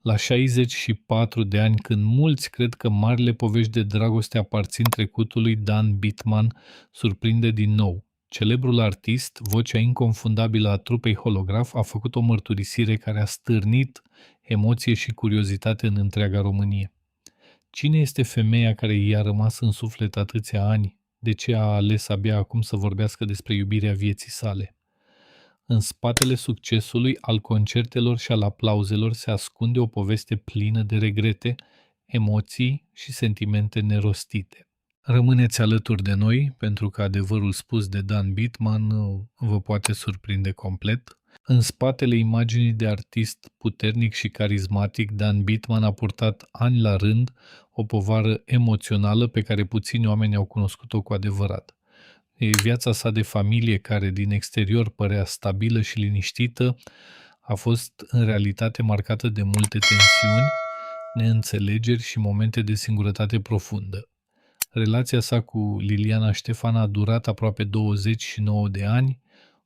La 64 de ani, când mulți cred că marile povești de dragoste aparțin trecutului, Dan Bittman surprinde din nou. Celebrul artist, vocea inconfundabilă a trupei Holograf, a făcut o mărturisire care a stârnit emoție și curiozitate în întreaga Românie. Cine este femeia care i-a rămas în suflet atâția ani? De ce a ales abia acum să vorbească despre iubirea vieții sale? În spatele succesului, al concertelor și al aplauzelor se ascunde o poveste plină de regrete, emoții și sentimente nerostite. Rămâneți alături de noi, pentru că adevărul spus de Dan Bittman vă poate surprinde complet. În spatele imaginii de artist puternic și carismatic, Dan Bittman a purtat ani la rând o povară emoțională pe care puțini oameni au cunoscut-o cu adevărat. Viața sa de familie, care din exterior părea stabilă și liniștită, a fost în realitate marcată de multe tensiuni, neînțelegeri și momente de singurătate profundă. Relația sa cu Liliana Ștefan a durat aproape 29 de ani,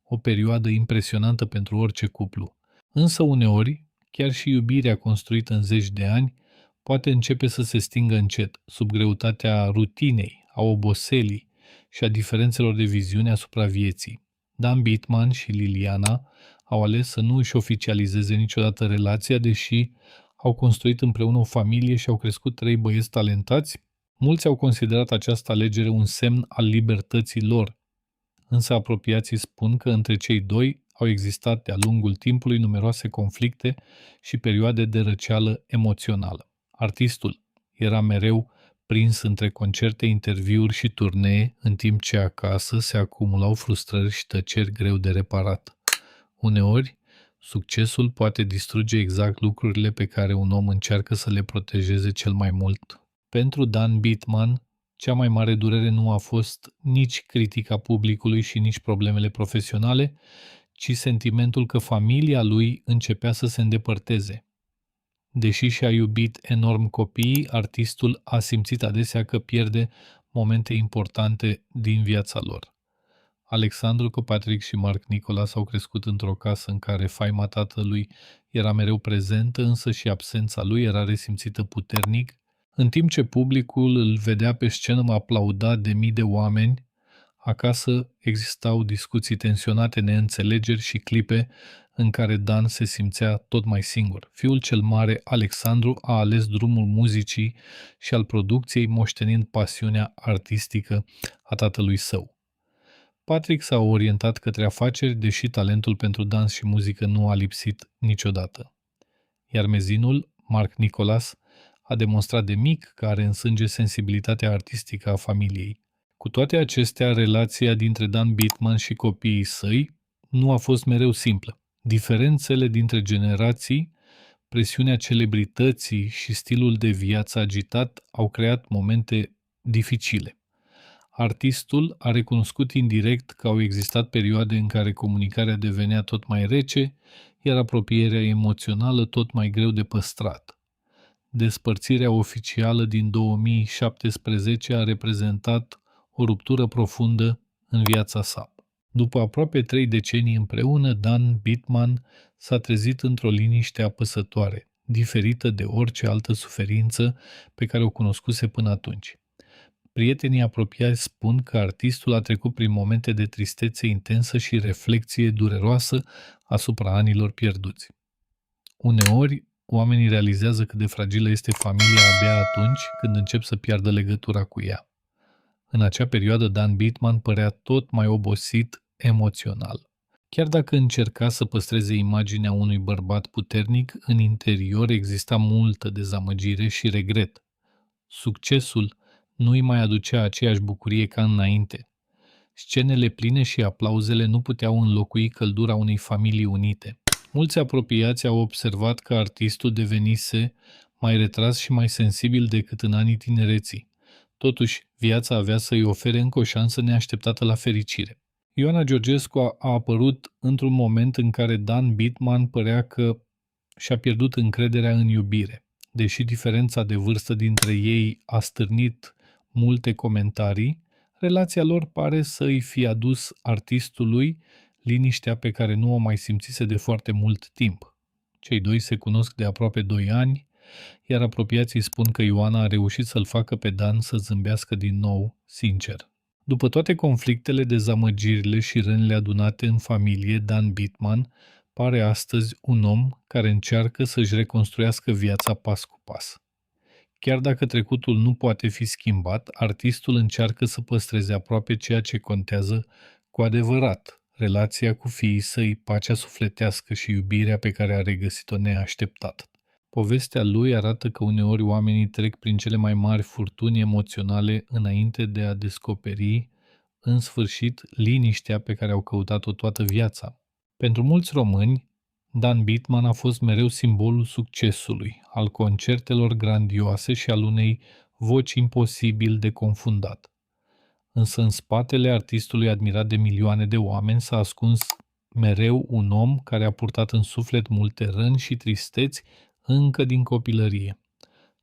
o perioadă impresionantă pentru orice cuplu. Însă uneori, chiar și iubirea construită în zeci de ani poate începe să se stingă încet, sub greutatea rutinei, a oboselii și a diferențelor de viziune asupra vieții. Dan Bittman și Liliana au ales să nu își oficializeze niciodată relația, deși au construit împreună o familie și au crescut 3 băieți talentați. Mulți au considerat această alegere un semn al libertății lor, însă apropiații spun că între cei doi au existat de-a lungul timpului numeroase conflicte și perioade de răceală emoțională. Artistul era mereu prins între concerte, interviuri și turnee, în timp ce acasă se acumulau frustrări și tăceri greu de reparat. Uneori, succesul poate distruge exact lucrurile pe care un om încearcă să le protejeze cel mai mult. Pentru Dan Bittman, cea mai mare durere nu a fost nici critica publicului și nici problemele profesionale, ci sentimentul că familia lui începea să se îndepărteze. Deși și-a iubit enorm copiii, artistul a simțit adesea că pierde momente importante din viața lor. Alexandru Copatric și Marc Nicolas au crescut într-o casă în care faima tatălui era mereu prezentă, însă și absența lui era resimțită puternic. În timp ce publicul îl vedea pe scenă aplaudat de mii de oameni, acasă existau discuții tensionate, neînțelegeri și clipe în care Dan se simțea tot mai singur. Fiul cel mare, Alexandru, a ales drumul muzicii și al producției, moștenind pasiunea artistică a tatălui său. Patrick s-a orientat către afaceri, deși talentul pentru dans și muzică nu a lipsit niciodată. Iar mezinul, Marc Nicolas, a demonstrat de mic că are în sânge sensibilitatea artistică a familiei. Cu toate acestea, relația dintre Dan Bittman și copiii săi nu a fost mereu simplă. Diferențele dintre generații, presiunea celebrității și stilul de viață agitat au creat momente dificile. Artistul a recunoscut indirect că au existat perioade în care comunicarea devenea tot mai rece, iar apropierea emoțională tot mai greu de păstrat. Despărțirea oficială din 2017 a reprezentat o ruptură profundă în viața sa. După aproape 3 decenii împreună, Dan Bittman s-a trezit într-o liniște apăsătoare, diferită de orice altă suferință pe care o cunoscuse până atunci. Prietenii apropiați spun că artistul a trecut prin momente de tristețe intensă și reflexie dureroasă asupra anilor pierduți. Uneori, oamenii realizează cât de fragilă este familia abia atunci când încep să piardă legătura cu ea. În acea perioadă, Dan Bittman părea tot mai obosit emoțional. Chiar dacă încerca să păstreze imaginea unui bărbat puternic, în interior exista multă dezamăgire și regret. Succesul nu îi mai aducea aceeași bucurie ca înainte. Scenele pline și aplauzele nu puteau înlocui căldura unei familii unite. Mulți apropiați au observat că artistul devenise mai retras și mai sensibil decât în anii tinereții. Totuși, viața avea să-i ofere încă o șansă neașteptată la fericire. Ioana Georgescu a apărut într-un moment în care Dan Bittman părea că și-a pierdut încrederea în iubire. Deși diferența de vârstă dintre ei a stârnit multe comentarii, relația lor pare să îi fi adus artistului liniștea pe care nu o mai simțise de foarte mult timp. Cei doi se cunosc de aproape 2 ani, iar apropiații spun că Ioana a reușit să-l facă pe Dan să zâmbească din nou, sincer. După toate conflictele, dezamăgirile și rănile adunate în familie, Dan Bitman pare astăzi un om care încearcă să-și reconstruiască viața pas cu pas. Chiar dacă trecutul nu poate fi schimbat, artistul încearcă să păstreze aproape ceea ce contează cu adevărat, relația cu fiii săi, pacea sufletească și iubirea pe care a regăsit-o neașteptat. Povestea lui arată că uneori oamenii trec prin cele mai mari furtuni emoționale înainte de a descoperi, în sfârșit, liniștea pe care au căutat-o toată viața. Pentru mulți români, Dan Bitman a fost mereu simbolul succesului, al concertelor grandioase și al unei voci imposibil de confundat. Însă în spatele artistului admirat de milioane de oameni s-a ascuns mereu un om care a purtat în suflet multe răni și tristeți încă din copilărie.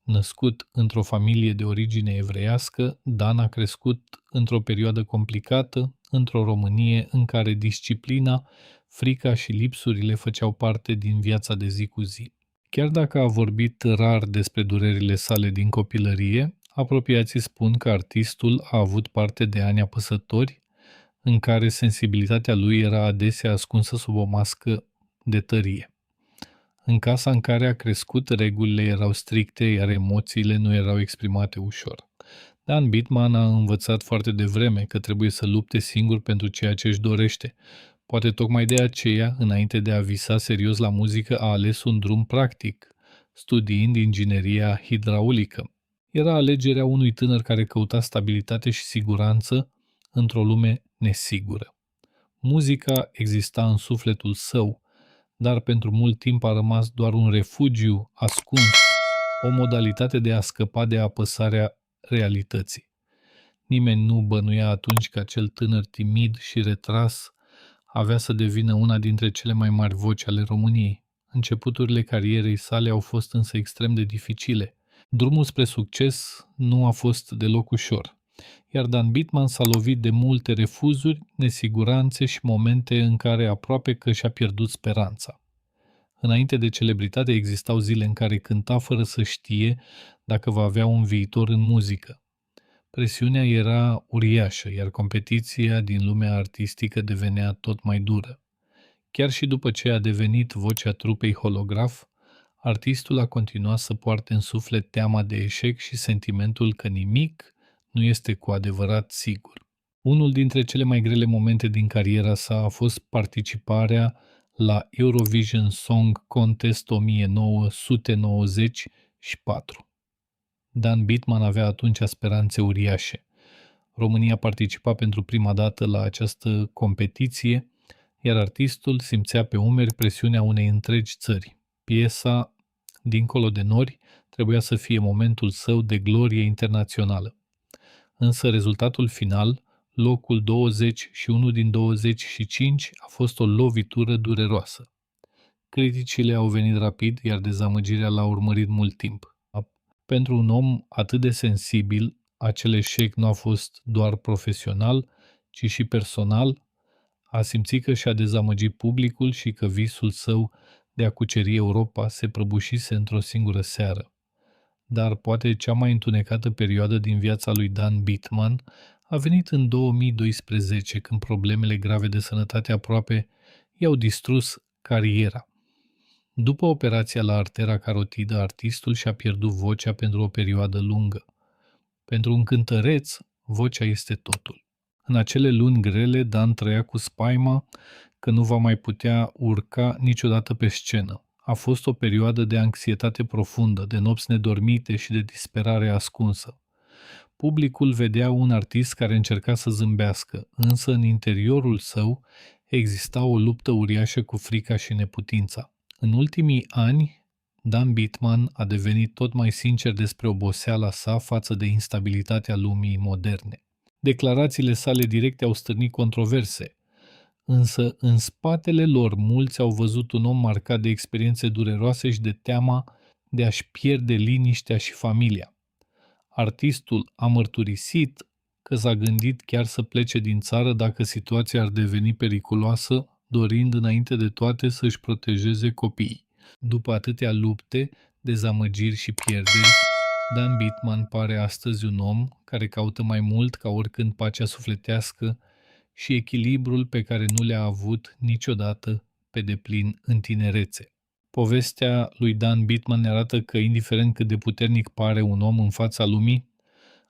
Născut într-o familie de origine evreiască, Dan a crescut într-o perioadă complicată, într-o Românie în care disciplina, frica și lipsurile făceau parte din viața de zi cu zi. Chiar dacă a vorbit rar despre durerile sale din copilărie, apropiații spun că artistul a avut parte de ani apăsători în care sensibilitatea lui era adesea ascunsă sub o mască de tărie. În casa în care a crescut, regulile erau stricte, iar emoțiile nu erau exprimate ușor. Dan Bitman a învățat foarte devreme că trebuie să lupte singur pentru ceea ce își dorește. Poate tocmai de aceea, înainte de a visa serios la muzică, a ales un drum practic, studiind ingineria hidraulică. Era alegerea unui tânăr care căuta stabilitate și siguranță într-o lume nesigură. Muzica exista în sufletul său, dar pentru mult timp a rămas doar un refugiu ascuns, o modalitate de a scăpa de apăsarea realității. Nimeni nu bănuia atunci că acel tânăr timid și retras avea să devină una dintre cele mai mari voci ale României. Începuturile carierei sale au fost însă extrem de dificile. Drumul spre succes nu a fost deloc ușor, iar Dan Bitman s-a lovit de multe refuzuri, nesiguranțe și momente în care aproape că și-a pierdut speranța. Înainte de celebritate existau zile în care cânta fără să știe dacă va avea un viitor în muzică. Presiunea era uriașă, iar competiția din lumea artistică devenea tot mai dură. Chiar și după ce a devenit vocea trupei Holograf, artistul a continuat să poarte în suflet teama de eșec și sentimentul că nimic nu este cu adevărat sigur. Unul dintre cele mai grele momente din cariera sa a fost participarea la Eurovision Song Contest 1994. Dan Bitman avea atunci speranțe uriașe. România participa pentru prima dată la această competiție, iar artistul simțea pe umeri presiunea unei întregi țări. Piesa Dincolo de nori trebuia să fie momentul său de glorie internațională. Însă rezultatul final, locul 21 din 25, a fost o lovitură dureroasă. Criticile au venit rapid, iar dezamăgirea l-a urmărit mult timp. Pentru un om atât de sensibil, acel eșec nu a fost doar profesional, ci și personal. A simțit că și-a dezamăgit publicul și că visul său de a cuceri Europa se prăbușise într-o singură seară. Dar poate cea mai întunecată perioadă din viața lui Dan Bitman a venit în 2012, când problemele grave de sănătate aproape i-au distrus cariera. După operația la artera carotidă, artistul și-a pierdut vocea pentru o perioadă lungă. Pentru un cântăreț, vocea este totul. În acele luni grele, Dan trăia cu spaima că nu va mai putea urca niciodată pe scenă. A fost o perioadă de anxietate profundă, de nopți nedormite și de disperare ascunsă. Publicul vedea un artist care încerca să zâmbească, însă în interiorul său exista o luptă uriașă cu frica și neputința. În ultimii ani, Dan Bitman a devenit tot mai sincer despre oboseala sa față de instabilitatea lumii moderne. Declarațiile sale directe au stârnit controverse, însă în spatele lor mulți au văzut un om marcat de experiențe dureroase și de teama de a-și pierde liniștea și familia. Artistul a mărturisit că s-a gândit chiar să plece din țară dacă situația ar deveni periculoasă, dorind înainte de toate să-și protejeze copiii. După atâtea lupte, dezamăgiri și pierderi, Dan Bittman pare astăzi un om care caută mai mult ca oricând pacea sufletească și echilibrul pe care nu le-a avut niciodată pe deplin în tinerețe. Povestea lui Dan Bittman ne arată că, indiferent cât de puternic pare un om în fața lumii,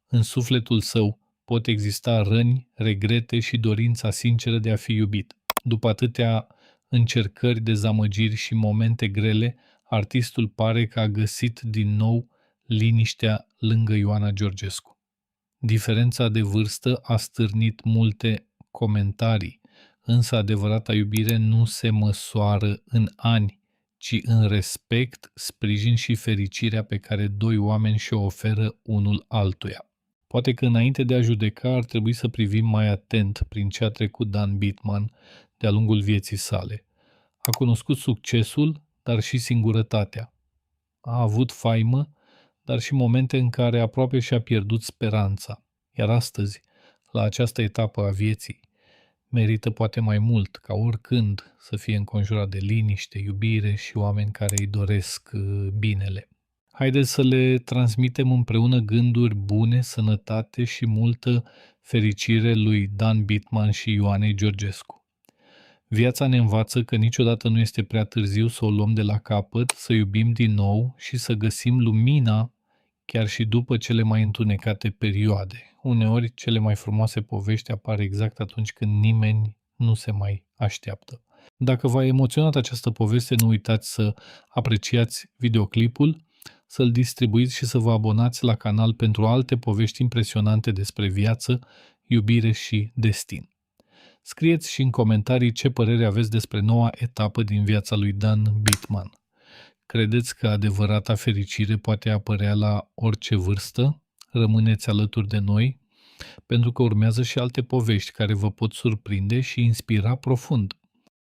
în sufletul său pot exista răni, regrete și dorința sinceră de a fi iubit. După atâtea încercări, dezamăgiri și momente grele, artistul pare că a găsit din nou liniștea lângă Ioana Georgescu. Diferența de vârstă a stârnit multe comentarii, însă adevărata iubire nu se măsoară în ani, ci în respect, sprijin și fericirea pe care doi oameni și-o oferă unul altuia. Poate că înainte de a judeca ar trebui să privim mai atent prin ce a trecut Dan Bittman de-a lungul vieții sale. A cunoscut succesul, dar și singurătatea. A avut faimă, dar și momente în care aproape și-a pierdut speranța. Iar astăzi, la această etapă a vieții, merită poate mai mult ca oricând să fie înconjurat de liniște, iubire și oameni care îi doresc binele. Haideți să le transmitem împreună gânduri bune, sănătate și multă fericire lui Dan Bittman și Ioanei Georgescu. Viața ne învață că niciodată nu este prea târziu să o luăm de la capăt, să iubim din nou și să găsim lumina chiar și după cele mai întunecate perioade. Uneori, cele mai frumoase povești apar exact atunci când nimeni nu se mai așteaptă. Dacă v-a emoționat această poveste, nu uitați să apreciați videoclipul, să-l distribuiți și să vă abonați la canal pentru alte povești impresionante despre viață, iubire și destin. Scrieți și în comentarii ce părere aveți despre noua etapă din viața lui Dan Bittman. Credeți că adevărata fericire poate apărea la orice vârstă? Rămâneți alături de noi, pentru că urmează și alte povești care vă pot surprinde și inspira profund.